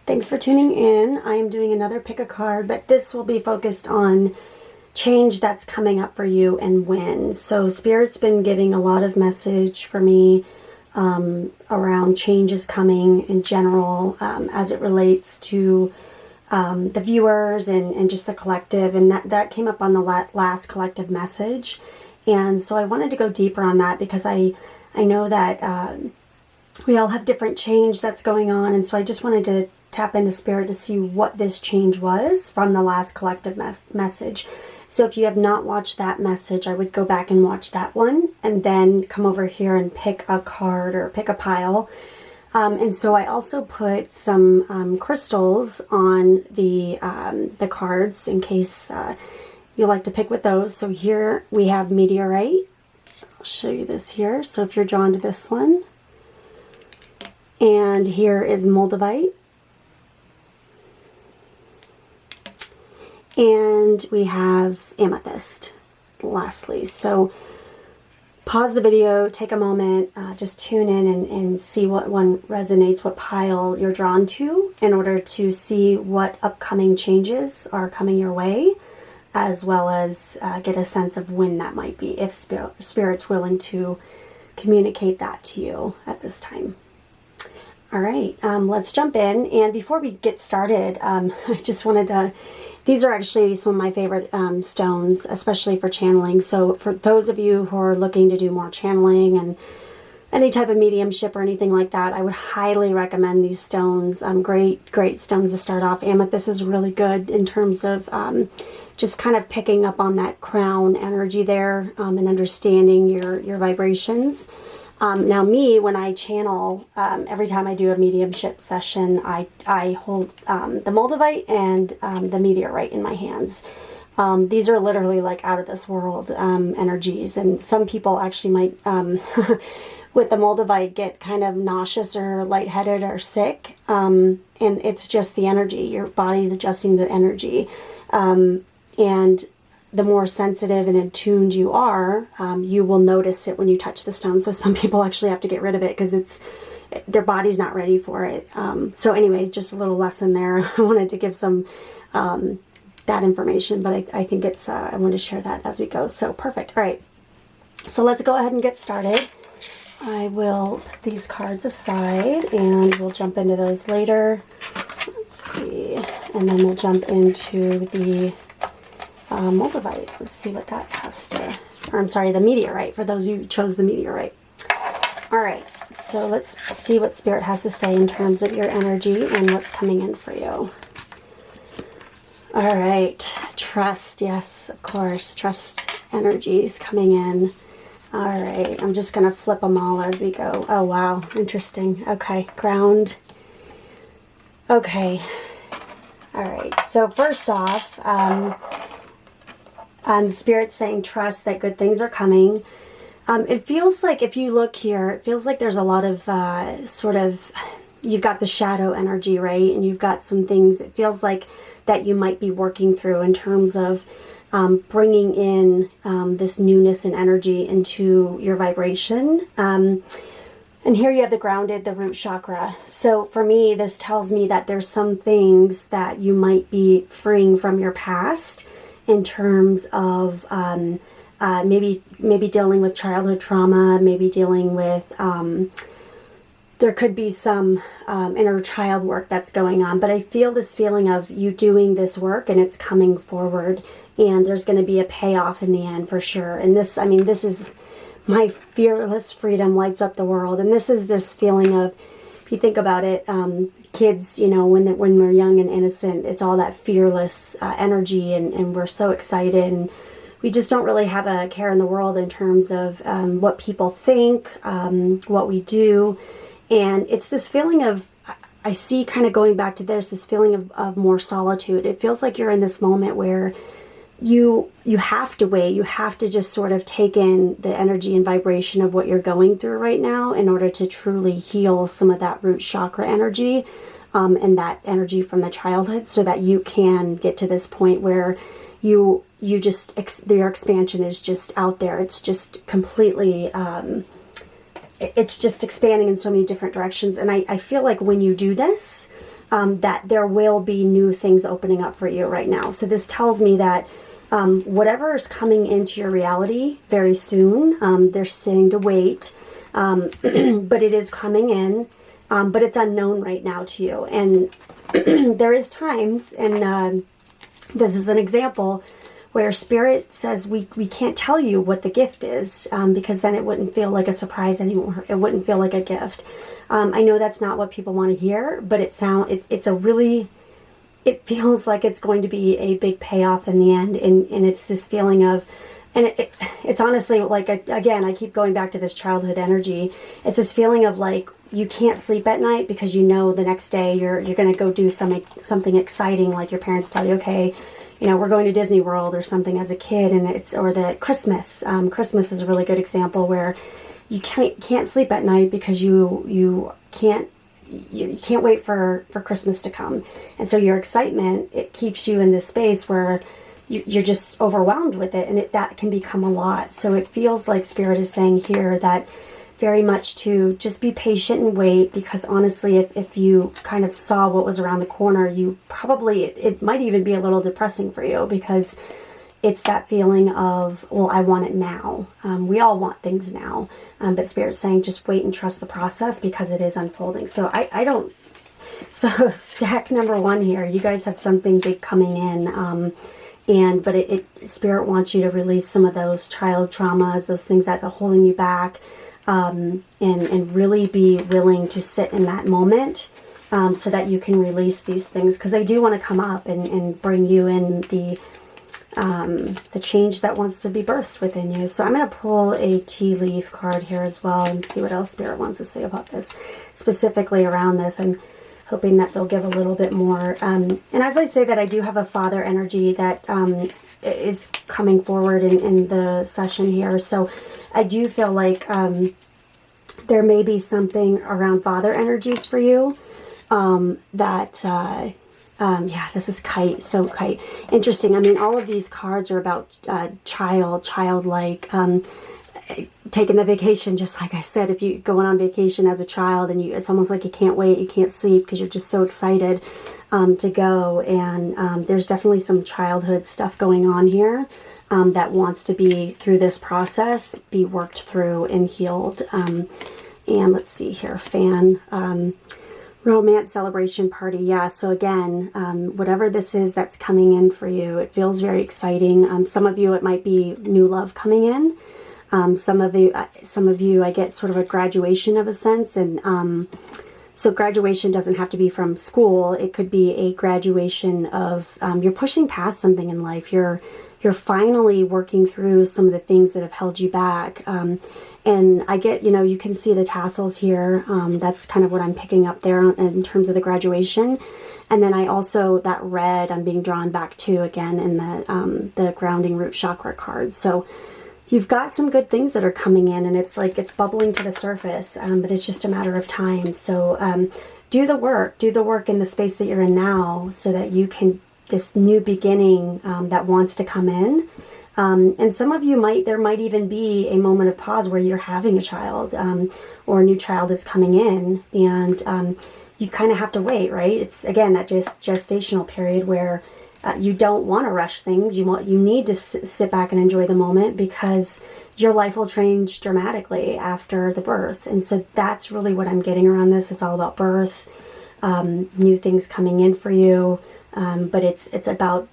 Thanks for tuning in. I am doing another pick a card, but this will be focused on change that's coming up for you and when. So Spirit's been giving a lot of message for me around changes coming in general as it relates to the viewers and just the collective, and that came up on the last collective message. And so I wanted to go deeper on that because I know that we all have different change that's going on, and so I just wanted to tap into Spirit to see what this change was from the last collective message. So if you have not watched that message, I would go back and watch that one and then come over here and pick a card or pick a pile. And so I also put some crystals on the cards in case you like to pick with those. So here we have Meteorite. I'll show you this here. So if you're drawn to this one. And here is Moldavite. And we have Amethyst, lastly. So pause the video, take a moment, just tune in and see what one resonates, what pile you're drawn to, in order to see what upcoming changes are coming your way, as well as get a sense of when that might be, if Spirit's willing to communicate that to you at this time. All right, let's jump in. And before we get started, I just wanted to, these are actually some of my favorite stones, especially for channeling. So for those of you who are looking to do more channeling and any type of mediumship or anything like that, I would highly recommend these stones. Great stones to start off. Amethyst is really good in terms of just kind of picking up on that crown energy there and understanding your vibrations. Now me, when I channel, every time I do a mediumship session, I hold the Moldavite and the Meteorite in my hands. These are literally like out of this world energies, and some people actually might, with the Moldavite, get kind of nauseous or lightheaded or sick, and it's just the energy. Your body's adjusting the energy, and the more sensitive and attuned you are, you will notice it when you touch the stone. So some people actually have to get rid of it because their body's not ready for it. So anyway, just a little lesson there. I wanted to give some that information, but I think it's I want to share that as we go. So perfect. All right. So let's go ahead and get started. I will put these cards aside and we'll jump into those later. Let's see. And then we'll jump into the Moldavite. Let's see what that has to, or I'm sorry, the Meteorite, for those who chose the Meteorite. All right, so let's see what Spirit has to say in terms of your energy and what's coming in for you. All right, trust, yes, of course, trust energies coming in. All right, I'm just going to flip them all as we go. Oh, wow, interesting. Okay, ground. Okay, all right, so first off, Spirit saying trust that good things are coming. It feels like, if you look here, it feels like there's a lot of you've got the shadow energy, right? And you've got some things, it feels like that you might be working through in terms of bringing in this newness and energy into your vibration. And here you have the grounded, the root chakra. So for me, this tells me that there's some things that you might be freeing from your past, in terms of maybe dealing with childhood trauma, maybe dealing with, there could be some inner child work that's going on. But I feel this feeling of you doing this work and it's coming forward, and there's going to be a payoff in the end for sure. And this, I mean, this is my fearless freedom lights up the world. And this is this feeling of, if you think about it, kids, you know, when we're young and innocent, it's all that fearless energy, and we're so excited, and we just don't really have a care in the world in terms of what people think, what we do. And it's this feeling of, I see kind of going back to this feeling of more solitude. It feels like you're in this moment where you have to wait, you have to just sort of take in the energy and vibration of what you're going through right now in order to truly heal some of that root chakra energy and that energy from the childhood, so that you can get to this point where your expansion is just out there. It's just completely it's just expanding in so many different directions. And I feel like when you do this, that there will be new things opening up for you right now. So this tells me that whatever is coming into your reality very soon, they're saying to wait, but it is coming in, but it's unknown right now to you. And there is times, and this is an example, where Spirit says we can't tell you what the gift is, because then it wouldn't feel like a surprise anymore. It wouldn't feel like a gift. I know that's not what people want to hear, but it feels like it's going to be a big payoff in the end, and it's this feeling of, and it's honestly like, again, I keep going back to this childhood energy. It's this feeling of like you can't sleep at night because you know the next day you're going to go do something exciting, like your parents tell you, okay, you know, we're going to Disney World or something as a kid, and or the Christmas. Christmas is a really good example where you can't sleep at night because you can't wait for Christmas to come. And so your excitement, it keeps you in this space where you're just overwhelmed with it, and that can become a lot. So it feels like Spirit is saying here that very much to just be patient and wait, because honestly, if you kind of saw what was around the corner, you probably, it might even be a little depressing for you, because it's that feeling of, well, I want it now. We all want things now, but Spirit's saying just wait and trust the process, because it is unfolding. So so stack number 1 here, you guys have something big coming in, but Spirit wants you to release some of those child traumas, those things that are holding you back, and really be willing to sit in that moment, so that you can release these things, because they do want to come up and bring you in the change that wants to be birthed within you. So I'm going to pull a tea leaf card here as well and see what else Spirit wants to say about this, specifically around this. I'm hoping that they'll give a little bit more. And as I say that, I do have a father energy that is coming forward in the session here. So I do feel like there may be something around father energies for you, yeah, this is kite. So kite. Interesting. I mean, all of these cards are about childlike, taking the vacation, just like I said. If you're going on vacation as a child and it's almost like you can't wait, you can't sleep because you're just so excited to go. And there's definitely some childhood stuff going on here that wants to be, through this process, be worked through and healed. And let's see here, fan. Romance, celebration, party. Yeah, so again, whatever this is that's coming in for you, it feels very exciting. Some of you, it might be new love coming in. Some of you, I get sort of a graduation of a sense. And so graduation doesn't have to be from school. It could be a graduation of, you're pushing past something in life. You're finally working through some of the things that have held you back. And I get, you can see the tassels here. That's kind of what I'm picking up there in terms of the graduation. And then I also, that red, I'm being drawn back to again in the grounding root chakra card. So you've got some good things that are coming in, and it's like it's bubbling to the surface, but it's just a matter of time. So do the work in the space that you're in now, so that you can, this new beginning that wants to come in. And some of you there might even be a moment of pause where you're having a child, or a new child is coming in, and you kind of have to wait, right? It's, again, that gestational period where you don't want to rush things. You need to sit back and enjoy the moment, because your life will change dramatically after the birth. And so that's really what I'm getting around this. It's all about birth, new things coming in for you. But it's about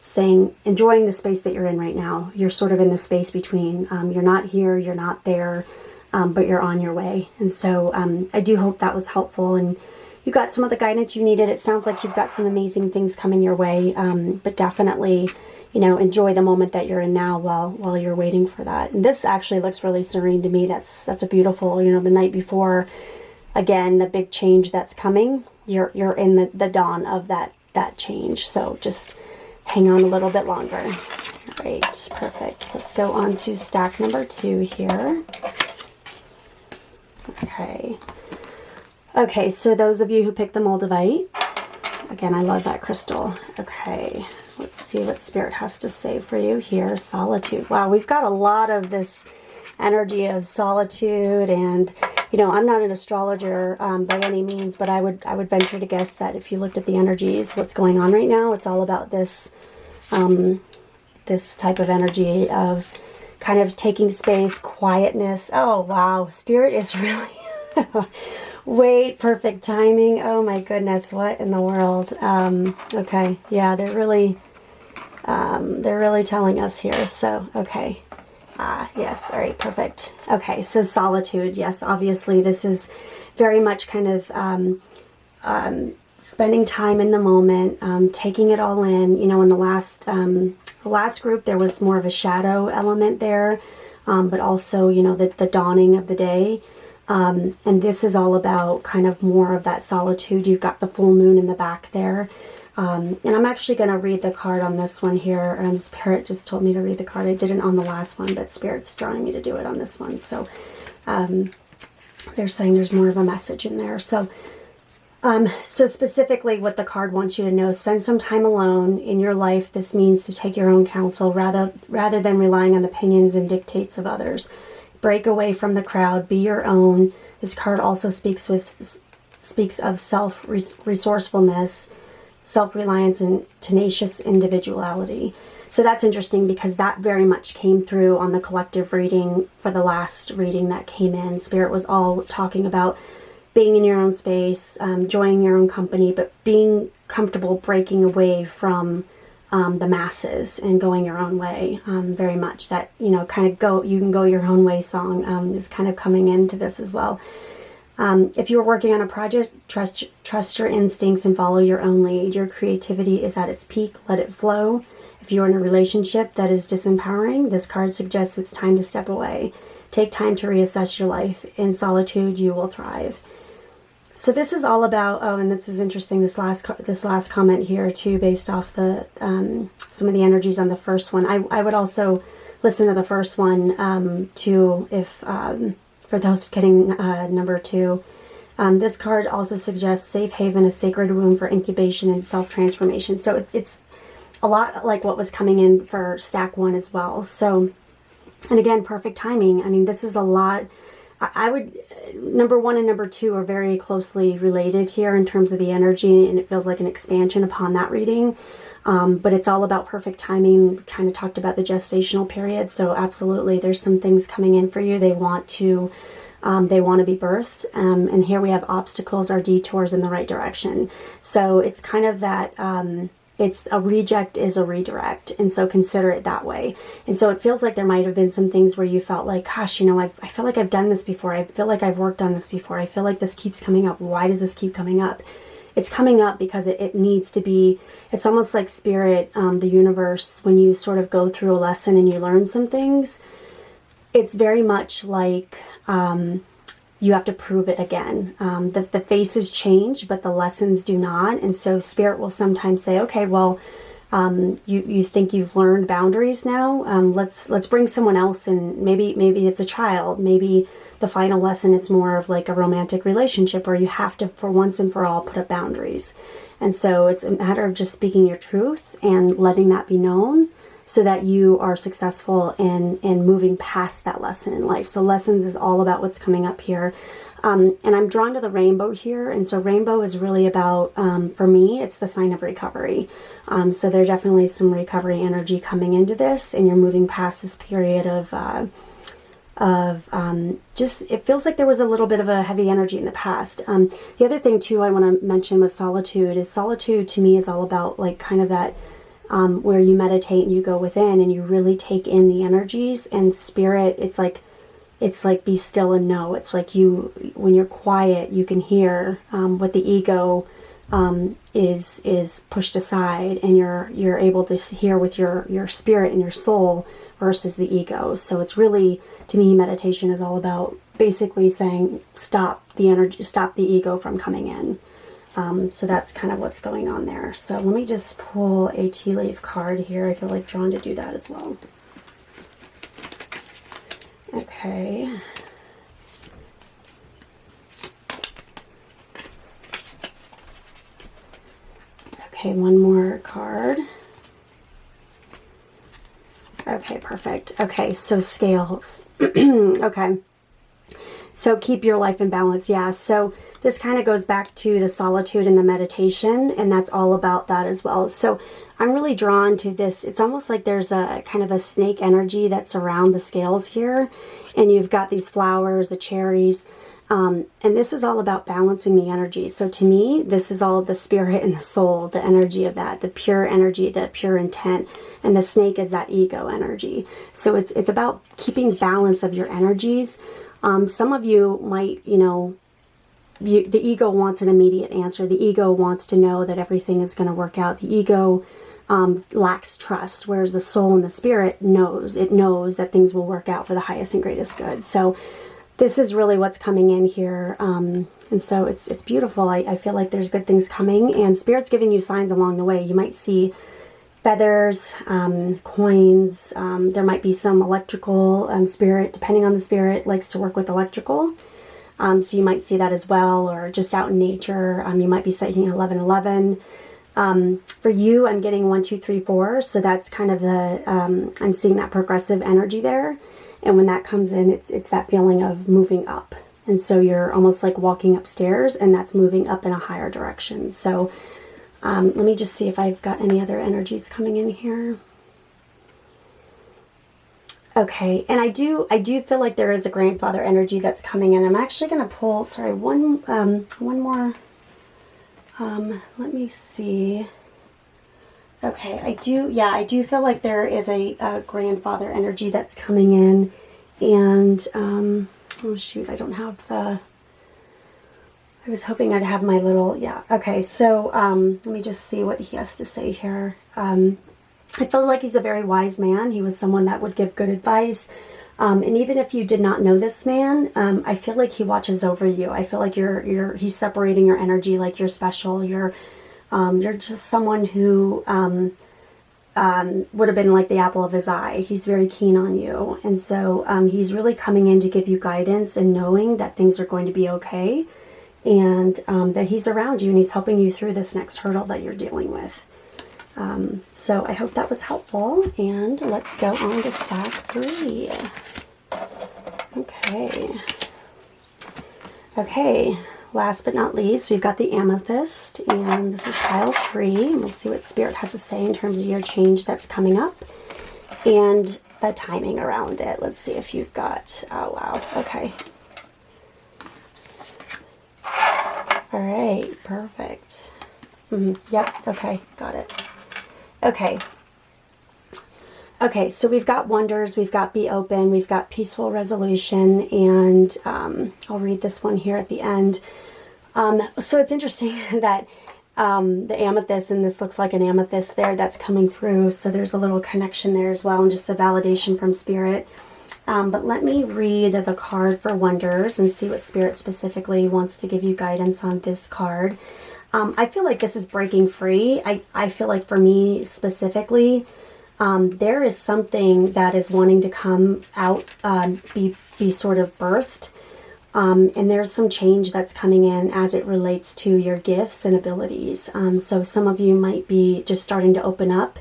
enjoying the space that you're in right now. You're sort of in the space between, you're not here, you're not there, but you're on your way. And so I do hope that was helpful, and you got some of the guidance you needed. It sounds like you've got some amazing things coming your way, but definitely, enjoy the moment that you're in now while you're waiting for that. And this actually looks really serene to me. That's a beautiful, the night before, again, the big change that's coming. You're in the dawn of that change. So just hang on a little bit longer. All right, perfect. Let's go on to stack number 2 here. Okay, so those of you who picked the Moldavite, again, I love that crystal. Okay, let's see what Spirit has to say for you here. Solitude. Wow, we've got a lot of this energy of solitude, and You know, I'm not an astrologer by any means, but I would venture to guess that if you looked at the energies, what's going on right now, it's all about this this type of energy of kind of taking space, quietness. Oh wow, Spirit is really wait, perfect timing. Oh my goodness, what in the world? Okay, yeah, they're really telling us here. So okay. Yes, all right, perfect. Okay, so solitude, yes, obviously this is very much kind of spending time in the moment, taking it all in. You know, in the last group there was more of a shadow element there, but also, you know, the dawning of the day. And this is all about kind of more of that solitude. You've got the full moon in the back there. And I'm actually going to read the card on this one here. Spirit just told me to read the card. I didn't on the last one, but Spirit's drawing me to do it on this one. So they're saying there's more of a message in there. So specifically what the card wants you to know, spend some time alone in your life. This means to take your own counsel rather than relying on the opinions and dictates of others. Break away from the crowd, be your own. This card also speaks of self-resourcefulness, self-reliance, and tenacious individuality. So that's interesting because that very much came through on the collective reading for the last reading that came in. Spirit was all talking about being in your own space, enjoying your own company, but being comfortable breaking away from the masses and going your own way. Very much that, you know, kind of you can go your own way song is kind of coming into this as well. If you're working on a project, trust your instincts and follow your own lead. Your creativity is at its peak. Let it flow. If you're in a relationship that is disempowering, this card suggests it's time to step away. Take time to reassess your life. In solitude, you will thrive. So this is all about, oh, and this is interesting, this last comment here too, based off the some of the energies on the first one. I would also listen to the first one too, if for those getting number 2. This card also suggests safe haven, a sacred womb for incubation and self-transformation. So it's a lot like what was coming in for stack 1 as well. So, and again, perfect timing. I mean, this is a lot. I would, number 1 and number 2 are very closely related here in terms of the energy, and it feels like an expansion upon that reading. But it's all about perfect timing. We kind of talked about the gestational period, so absolutely, there's some things coming in for you. They want to be birthed, and here we have obstacles or detours in the right direction. So it's kind of that. It's a reject is a redirect, and so consider it that way. And so it feels like there might have been some things where you felt like, gosh, you know, I feel like I've done this before. I feel like I've worked on this before. I feel like this keeps coming up. Why does this keep coming up? It's coming up because it needs to be. It's almost like spirit, the universe, when you sort of go through a lesson and you learn some things, it's very much like you have to prove it again. The faces change, but the lessons do not. And so spirit will sometimes say, okay, well, you think you've learned boundaries now. Let's bring someone else in. Maybe it's a child. Maybe the final lesson, it's more of like a romantic relationship where you have to, for once and for all, put up boundaries. And so it's a matter of just speaking your truth and letting that be known, so that you are successful in moving past that lesson in life. So lessons is all about what's coming up here. And I'm drawn to the rainbow here. And so rainbow is really about, for me, it's the sign of recovery. So there's definitely some recovery energy coming into this, and you're moving past this period of just, it feels like there was a little bit of a heavy energy in the past. The other thing too I want to mention with solitude is solitude to me is all about like kind of that where you meditate and you go within and you really take in the energies and spirit. It's like be still and know. It's like when you're quiet, you can hear what the ego is pushed aside, and you're able to hear with your spirit and your soul versus the ego. So it's really, to me, meditation is all about basically saying stop the energy, stop the ego from coming in. So that's kind of what's going on there. So let me just pull a tea leaf card here. I feel like drawn to do that as well. Okay. Okay, one more card. Okay, perfect. Okay, so scales. Okay. So keep your life in balance. Yeah. So this kind of goes back to the solitude and the meditation, and that's all about that as well. So I'm really drawn to this. It's almost like there's a kind of a snake energy that's around the scales here, and you've got these flowers, the cherries, and this is all about balancing the energy. So to me, this is all the spirit and the soul, the energy of that, the pure energy, the pure intent, and the snake is that ego energy. So it's about keeping balance of your energies. Some of you might, you know, the ego wants an immediate answer. The ego wants to know that everything is going to work out. The ego lacks trust, whereas the soul and the spirit knows. It knows that things will work out for the highest and greatest good. So this is really what's coming in here. And so it's beautiful. I feel like there's good things coming, and Spirit's giving you signs along the way. You might see feathers, coins. There might be some electrical. Spirit, depending on the spirit, likes to work with electrical. So you might see that as well, or just out in nature. You might be saying 1111. For you, I'm getting 1, 2, 3, 4. So that's kind of the, I'm seeing that progressive energy there. And when that comes in, it's that feeling of moving up. And so you're almost like walking upstairs, and that's moving up in a higher direction. So let me just see if I've got any other energies coming in here. Okay, and I do feel like there is a grandfather energy that's coming in. I'm actually going to pull, sorry, one more. Let me see. Okay, I do feel like there is a grandfather energy that's coming in, and oh shoot, I don't have the. I was hoping I'd have my little, yeah. Okay, so let me just see what he has to say here. I feel like he's a very wise man. He was someone that would give good advice. And even if you did not know this man, I feel like he watches over you. I feel like he's separating your energy, like you're special. You're just someone who would have been like the apple of his eye. He's very keen on you. And so he's really coming in to give you guidance and knowing that things are going to be okay, and that he's around you and he's helping you through this next hurdle that you're dealing with. So I hope that was helpful, and let's go on to stack 3. Okay, last but not least, we've got the Amethyst, and this is pile 3, and we'll see what Spirit has to say in terms of your change that's coming up, and the timing around it. Let's see if you've got, oh wow, okay. All right, perfect. Yep, okay, got it. Okay, so we've got wonders, we've got be open, we've got peaceful resolution, and I'll read this one here at the end. So it's interesting that the amethyst, and this looks like an amethyst there that's coming through, so there's a little connection there as well, and just a validation from Spirit. But let me read the card for wonders and see what Spirit specifically wants to give you guidance on this card. I feel like this is breaking free. I feel like for me specifically, there is something that is wanting to come out, be sort of birthed. And there's some change that's coming in as it relates to your gifts and abilities. So some of you might be just starting to open up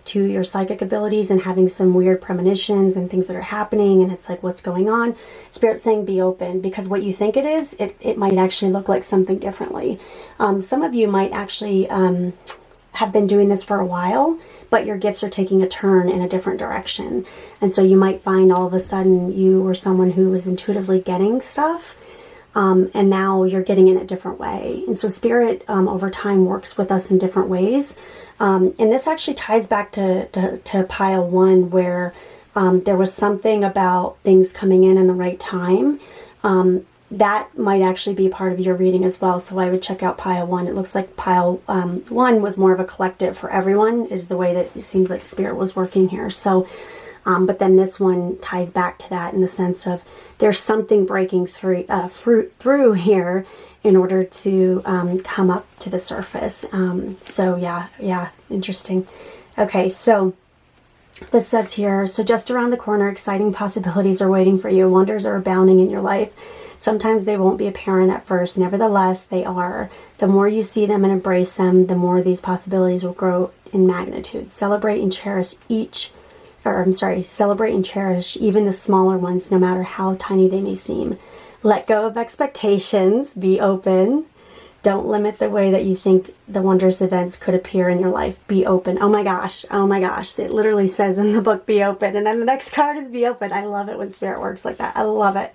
to your psychic abilities and having some weird premonitions and things that are happening, and it's like, what's going on? Spirit's saying be open, because what you think it is, it might actually look like something differently. Some of you might actually have been doing this for a while, but your gifts are taking a turn in a different direction. And so you might find all of a sudden you were someone who was intuitively getting stuff, and now you're getting in a different way. And so Spirit over time works with us in different ways. And this actually ties back to pile 1, where there was something about things coming in the right time. That might actually be part of your reading as well. So I would check out pile 1. It looks like pile 1 was more of a collective for everyone, is the way that it seems like Spirit was working here. So, but then this one ties back to that in the sense of there's something breaking through here in order to come up to the surface. So yeah, interesting. Okay, so this says here, so just around the corner, exciting possibilities are waiting for you. Wonders are abounding in your life. Sometimes they won't be apparent at first. Nevertheless, they are. The more you see them and embrace them, the more these possibilities will grow in magnitude. Celebrate and cherish celebrate and cherish even the smaller ones, no matter how tiny they may seem. Let go of expectations, be open. Don't limit the way that you think the wondrous events could appear in your life. Be open. Oh my gosh. Oh my gosh. It literally says in the book, be open. And then the next card is be open. I love it when Spirit works like that. I love it.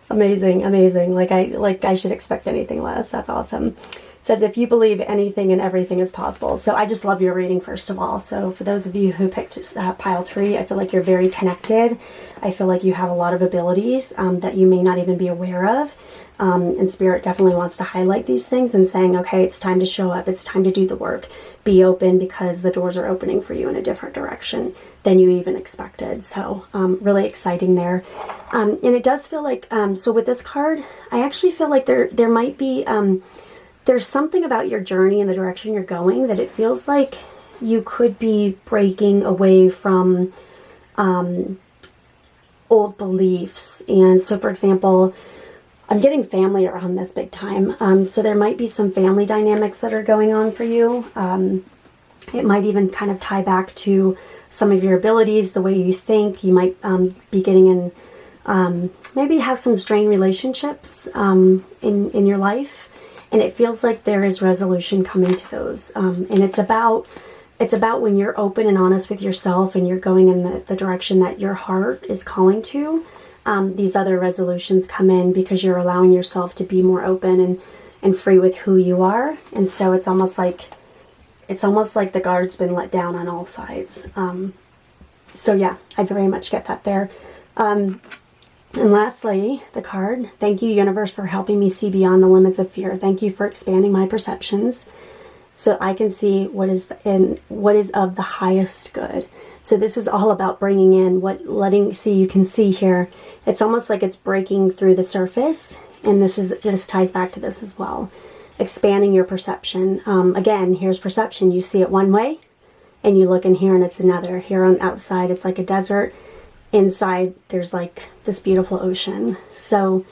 Amazing, amazing. Like I should expect anything less. That's awesome. It says, if you believe anything and everything is possible. So I just love your reading, first of all. So for those of you who picked pile 3, I feel like you're very connected. I feel like you have a lot of abilities that you may not even be aware of. And Spirit definitely wants to highlight these things and saying, okay, it's time to show up. It's time to do the work. Be open, because the doors are opening for you in a different direction than you even expected. So really exciting there. And it does feel like, so with this card, I actually feel like there might be, there's something about your journey and the direction you're going that it feels like you could be breaking away from old beliefs. And so, for example, I'm getting family around this big time. So there might be some family dynamics that are going on for you. It might even kind of tie back to some of your abilities, the way you think. You might be getting in, maybe have some strained relationships in your life. And it feels like there is resolution coming to those. And it's about when you're open and honest with yourself and you're going in the direction that your heart is calling to. These other resolutions come in because you're allowing yourself to be more open and free with who you are. And so it's almost like the guard's been let down on all sides. So yeah, I very much get that there. And lastly, the card, thank you, universe, for helping me see beyond the limits of fear. Thank you for expanding my perceptions so I can see what is of the highest good. So this is all about bringing in you can see here. It's almost like it's breaking through the surface. And this ties back to this as well. Expanding your perception. Again, here's perception. You see it one way and you look in here and it's another. Here on the outside, it's like a desert. Inside, there's like this beautiful ocean. So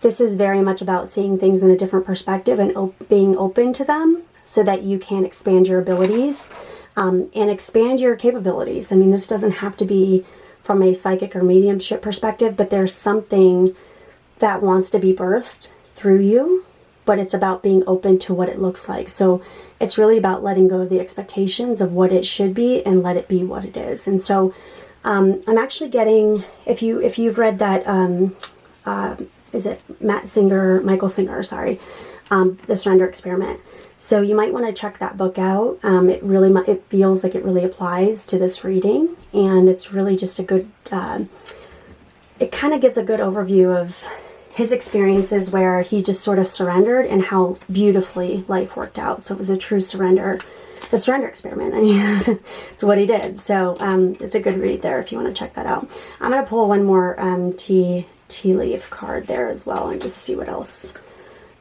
this is very much about seeing things in a different perspective and being open to them so that you can expand your abilities. And expand your capabilities. I mean, this doesn't have to be from a psychic or mediumship perspective, but there's something that wants to be birthed through you, but it's about being open to what it looks like. So it's really about letting go of the expectations of what it should be and let it be what it is. And so I'm actually getting, if you've read that, is it Michael Singer, sorry, The Surrender Experiment. So you might want to check that book out. It feels like it really applies to this reading, and it's really just a good, it kind of gives a good overview of his experiences where he just sort of surrendered and how beautifully life worked out. So it was a true surrender, the surrender experiment. I mean, it's what he did. So it's a good read there if you want to check that out. I'm going to pull one more tea leaf card there as well and just see what else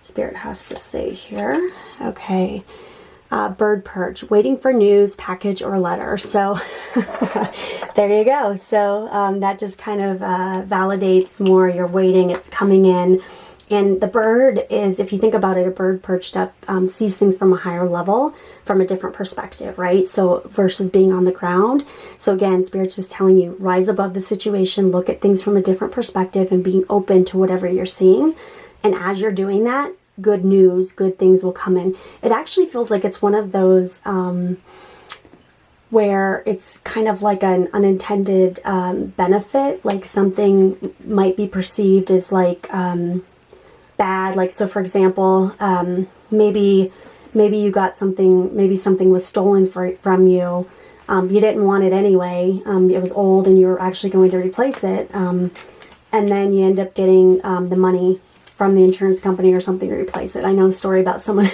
Spirit has to say here. Okay. Bird perch, waiting for news, package, or letter. So there you go. So that just kind of validates more. You're waiting, it's coming in. And the bird is, if you think about it, a bird perched up sees things from a higher level, from a different perspective, right? So versus being on the ground. So again, Spirit's just telling you, rise above the situation, look at things from a different perspective and being open to whatever you're seeing. And as you're doing that, good news, good things will come in. It actually feels like it's one of those where it's kind of like an unintended benefit, like something might be perceived as like bad. Like, so for example, maybe you got something, maybe something was stolen from you. You didn't want it anyway. It was old and you were actually going to replace it. And then you end up getting the money from the insurance company or something to replace it. I know a story about someone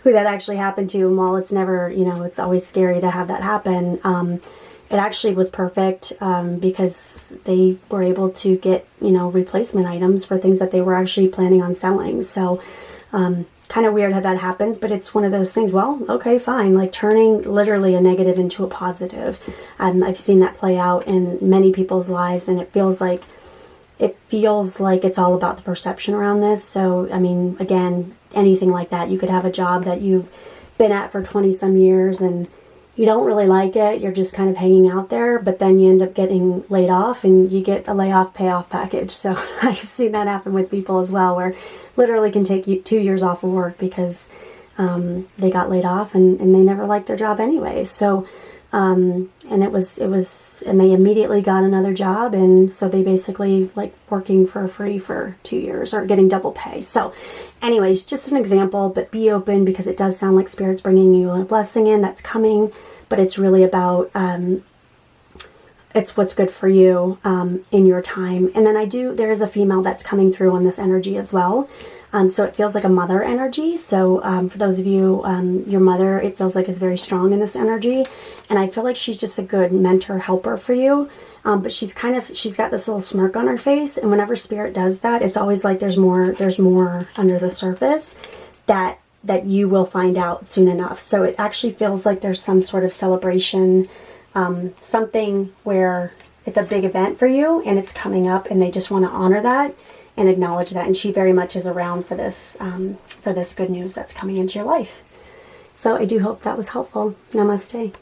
who that actually happened to, and while it's never, it's always scary to have that happen, it actually was perfect because they were able to get, replacement items for things that they were actually planning on selling. So kind of weird how that happens, but it's one of those things, well, okay, fine, like turning literally a negative into a positive. I've seen that play out in many people's lives, and it feels like it's all about the perception around this. So, I mean, again, anything like that. You could have a job that you've been at for 20 some years and you don't really like it, you're just kind of hanging out there, but then you end up getting laid off and you get a layoff payoff package. So I've seen that happen with people as well, where literally can take you 2 years off of work because they got laid off and they never liked their job anyway. So and and they immediately got another job, and so they basically like working for free for 2 years or getting double pay. So anyways, just an example, but be open, because it does sound like Spirit's bringing you a blessing in that's coming, but it's really about it's what's good for you in your time. And then there is a female that's coming through on this energy as well. So it feels like a mother energy. So for those of you, your mother, it feels like is very strong in this energy. And I feel like she's just a good mentor helper for you. But she's got this little smirk on her face. And whenever Spirit does that, it's always like there's more under the surface that you will find out soon enough. So it actually feels like there's some sort of celebration, something where it's a big event for you and it's coming up and they just want to honor that and acknowledge that. And she very much is around for this good news that's coming into your life. So I do hope that was helpful. Namaste.